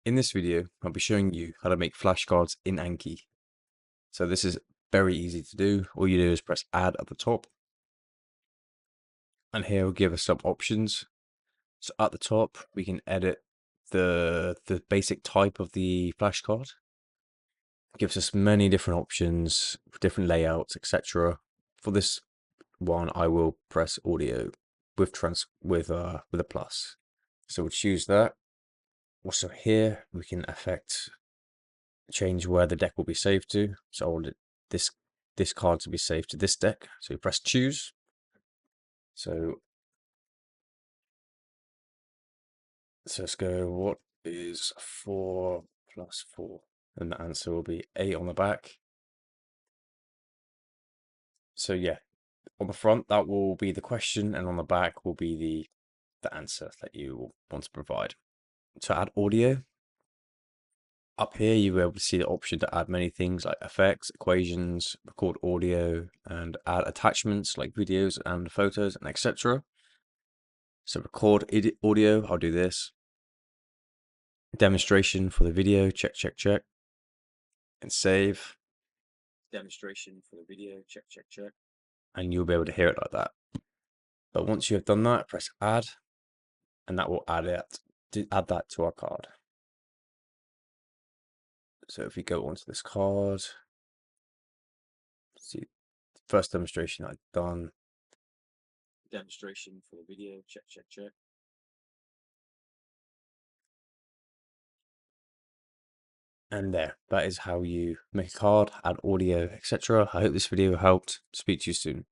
In this video, I'll be showing you how to make flashcards in Anki. So this is very easy to do. All you do is press add at the top. And here will give us some options. So at the top, we can edit the basic type of the flashcard. It gives us many different options, different layouts, etc. For this one, I will press audio with a plus. So we'll choose that. Also here, we can change where the deck will be saved to. So I want this card to be saved to this deck. So we press choose. So let's go, what is 4 plus 4? And the answer will be 8 on the back. So yeah, on the front, that will be the question, and on the back will be the answer that you want to provide. To add audio, up here you will be able to see the option to add many things like effects, equations, record audio, and add attachments like videos and photos and etc. So record audio, I'll do this. Demonstration for the video, check, check, check. And save. Demonstration for the video, check, check, check. And you'll be able to hear it like that. But once you have done that, press add, and that will add that to our card. So if we go onto this card, see, first demonstration I've done. Demonstration for the video, check, check, check. And there, that is how you make a card, add audio, etc. I hope this video helped. Speak to you soon.